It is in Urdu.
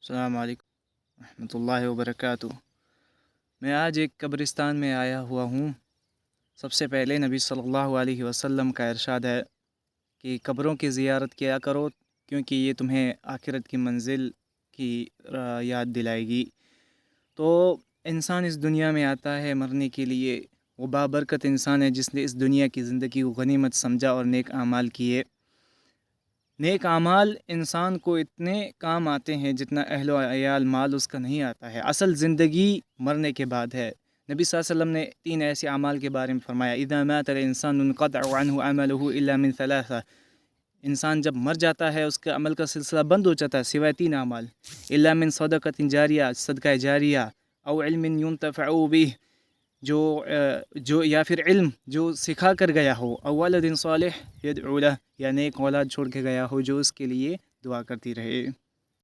السلام علیکم ورحمۃ اللہ وبرکاتہ۔ میں آج ایک قبرستان میں آیا ہوا ہوں۔ سب سے پہلے نبی صلی اللہ علیہ وسلم کا ارشاد ہے کہ قبروں کی زیارت کیا کرو، کیونکہ یہ تمہیں آخرت کی منزل کی یاد دلائے گی۔ تو انسان اس دنیا میں آتا ہے مرنے کے لیے۔ وہ بابرکت انسان ہے جس نے اس دنیا کی زندگی کو غنیمت سمجھا اور نیک اعمال کیے۔ نیک اعمال انسان کو اتنے کام آتے ہیں جتنا اہل و عیال مال اس کا نہیں آتا ہے۔ اصل زندگی مرنے کے بعد ہے۔ نبی صلی اللہ علیہ وسلم نے 3 ایسے اعمال کے بارے میں فرمایا: اذا مات الانسان انقطع عنه عمله الا من 3۔ انسان جب مر جاتا ہے اس کا عمل کا سلسلہ بند ہو جاتا ہے سوائے 3 اعمال: الا من صدقۃ جاریہ، صدقہ جاریہ، او علم ينتفع به، جو یا پھر علم جو سکھا کر گیا ہو، او ولد صالح يدعو له، یا نیک اولاد چھوڑ کے گیا ہو جو اس کے لیے دعا کرتی رہے۔